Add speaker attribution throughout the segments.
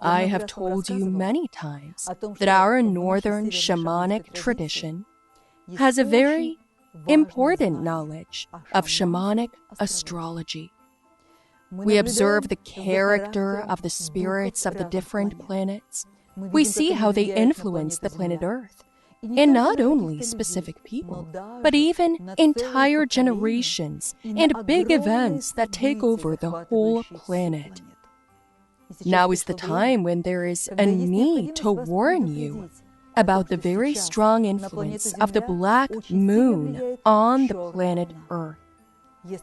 Speaker 1: I have told you many times that our northern shamanic tradition has a very important knowledge of shamanic astrology. We observe the character of the spirits of the different planets. We see how they influence the planet Earth, and not only specific people, but even entire generations and big events that take over the whole planet. Now is the time when there is a need to warn you about the very strong influence of the black moon on the planet Earth.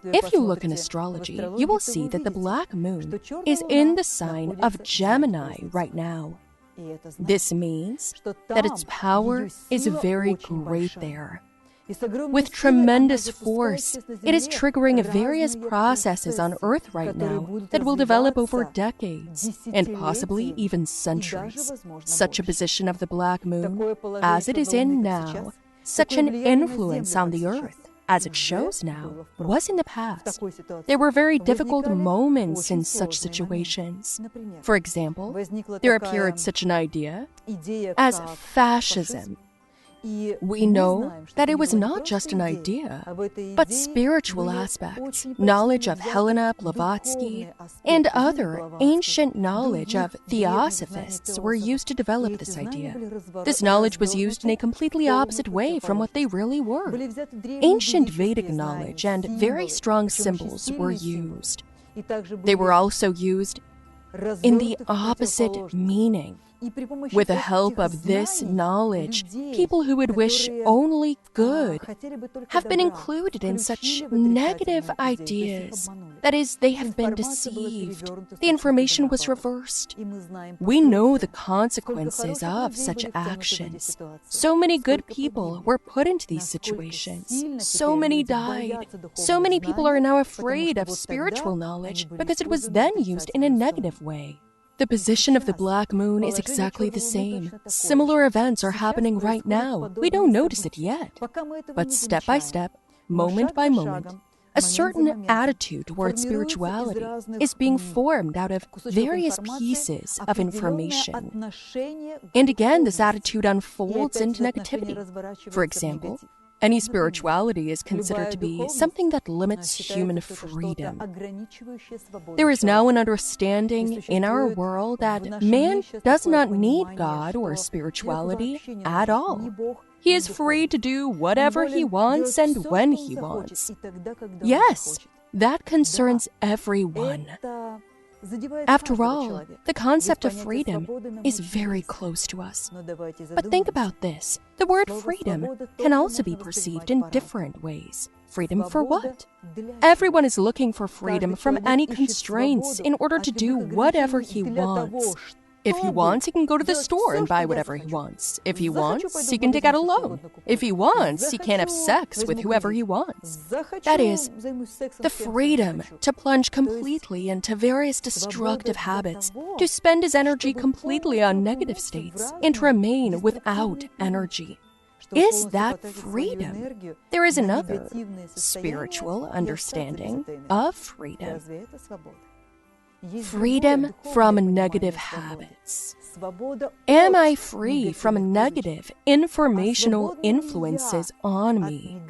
Speaker 1: If you look in astrology, you will see that the black moon is in the sign of Gemini right now. This means that its power is very great there. With tremendous force, it is triggering various processes on Earth right now that will develop over decades and possibly even centuries. Such a position of the black moon, as it is in now, such an influence on the Earth, as it shows now, was in the past. There were very difficult moments in such situations. For example, there appeared such an idea as fascism. We know that it was not just an idea, but spiritual aspects, knowledge of Helena Blavatsky, and other ancient knowledge of theosophists were used to develop this idea. This knowledge was used in a completely opposite way from what they really were. Ancient Vedic knowledge and very strong symbols were used. They were also used in the opposite meaning. With the help of this knowledge, people who would wish only good have been included in such negative ideas. That is, they have been deceived. The information was reversed. We know the consequences of such actions. So many good people were put into these situations. So many died. So many people are now afraid of spiritual knowledge because it was then used in a negative way. The position of the black moon is exactly the same. Similar events are happening right now. We don't notice it yet. But step by step, moment by moment, a certain attitude towards spirituality is being formed out of various pieces of information. And again, this attitude unfolds into negativity. For example, any spirituality is considered to be something that limits human freedom. There is now an understanding in our world that man does not need God or spirituality at all. He is free to do whatever he wants and when he wants. Yes, that concerns everyone. After all, the concept of freedom is very close to us. But think about this. The word freedom can also be perceived in different ways. Freedom for what? Everyone is looking for freedom from any constraints in order to do whatever he wants. If he wants, he can go to the store and buy whatever he wants. If he wants, he can take out a loan. If he wants, he can have sex with whoever he wants. That is, the freedom to plunge completely into various destructive habits, to spend his energy completely on negative states, and to remain without energy. Is that freedom? There is another spiritual understanding of freedom. Freedom from negative habits. Am I free from negative informational influences on me?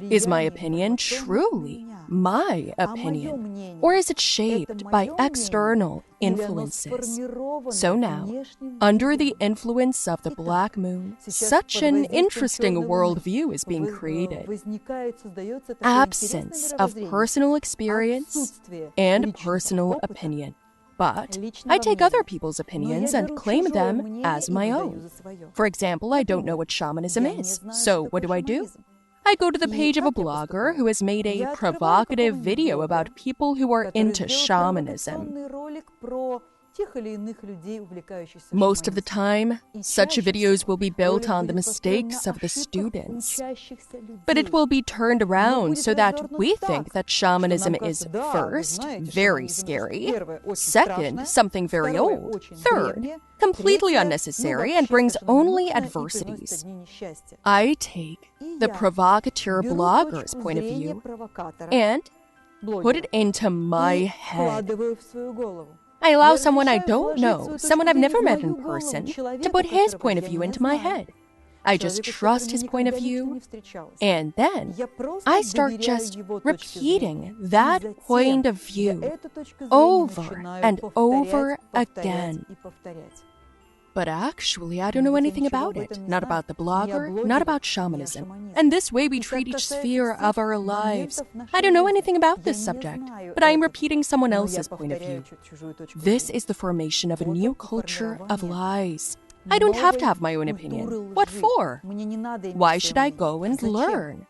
Speaker 1: Is my opinion truly my opinion, or is it shaped by external influences? So now, under the influence of the black moon, such an interesting worldview is being created. Absence of personal experience and personal opinion. But I take other people's opinions and claim them as my own. For example, I don't know what shamanism is, so what do? I go to the page of a blogger who has made a provocative video about people who are into shamanism. Most of the time, such videos will be built on the mistakes of the students. But it will be turned around so that we think that shamanism is, first, very scary, second, something very old, third, completely unnecessary and brings only adversities. I take the provocateur blogger's point of view and put it into my head. I allow someone I don't know, someone I've never met in person, to put his point of view into my head. I just trust his point of view, and then I start just repeating that point of view over and over again. But actually, I don't know anything about it. Not about the blogger, not about shamanism. And this way we treat each sphere of our lives. I don't know anything about this subject, but I am repeating someone else's point of view. This is the formation of a new culture of lies. I don't have to have my own opinion. What for? Why should I go and learn?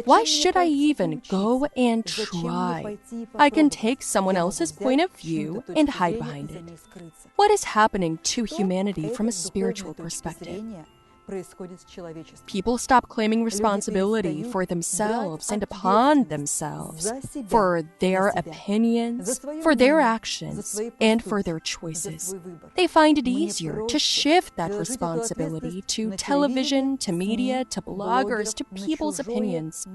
Speaker 1: Why should I even go and try? I can take someone else's point of view and hide behind it. What is happening to humanity from a spiritual perspective? People stop claiming responsibility for themselves and upon themselves, for their opinions, for their actions, and for their choices. They find it easier to shift that responsibility to television, to media, to bloggers, to people's opinions.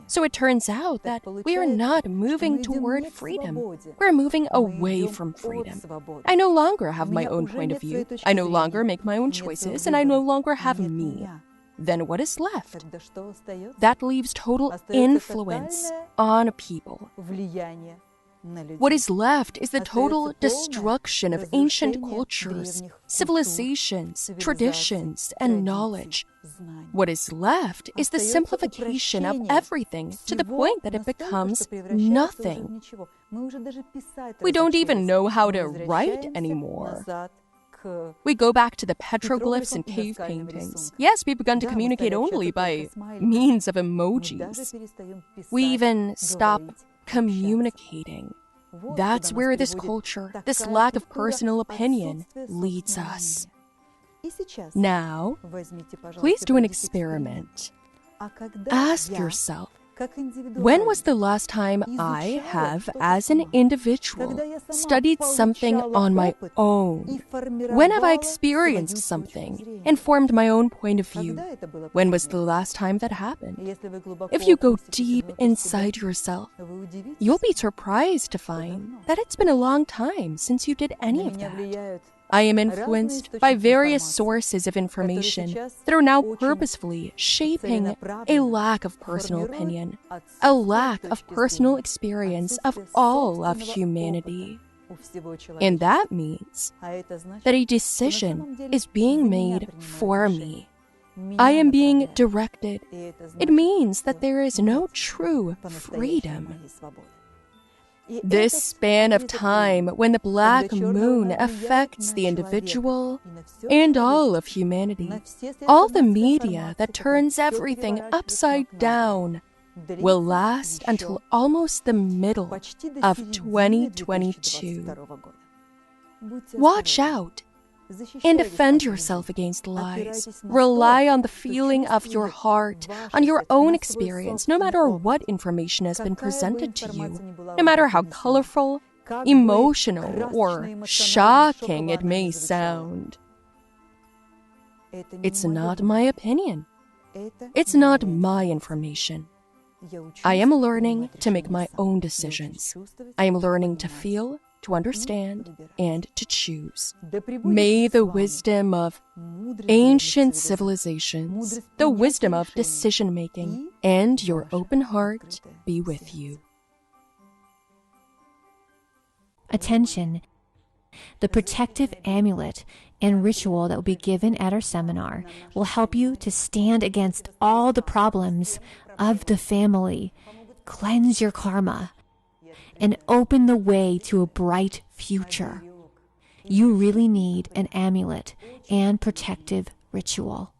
Speaker 1: So it turns out that we are not moving toward freedom. We're moving away from freedom. I no longer have my own point of view. I no longer make my own choices, and I no longer have me. Then what is left? That leaves total influence on people. What is left is the total destruction of ancient cultures, civilizations, traditions, and knowledge. What is left is the simplification of everything to the point that it becomes nothing. We don't even know how to write anymore. We go back to the petroglyphs and cave paintings. Yes, we've begun to communicate only by means of emojis. We even stop communicating. That's where this culture, this lack of personal opinion, leads us. Now, please do an experiment. Ask yourself, when was the last time I have, as an individual, studied something on my own? When have I experienced something and formed my own point of view? When was the last time that happened? If you go deep inside yourself, you'll be surprised to find that it's been a long time since you did any of that. I am influenced by various sources of information that are now purposefully shaping a lack of personal opinion, a lack of personal experience of all of humanity. And that means that a decision is being made for me. I am being directed. It means that there is no true freedom. This span of time when the black moon affects the individual and all of humanity, all the media that turns everything upside down, will last until almost the middle of 2022. Watch out and defend yourself against lies. Rely on the feeling of your heart, on your own experience, no matter what information has been presented to you, no matter how colorful, emotional, or shocking it may sound. It's not my opinion. It's not my information. I am learning to make my own decisions. I am learning to feel, to understand, and to choose. May the wisdom of ancient civilizations, the wisdom of decision-making, and your open heart be with you.
Speaker 2: Attention! The protective amulet and ritual that will be given at our seminar will help you to stand against all the problems of the family, cleanse your karma, and open the way to a bright future. You really need an amulet and protective ritual.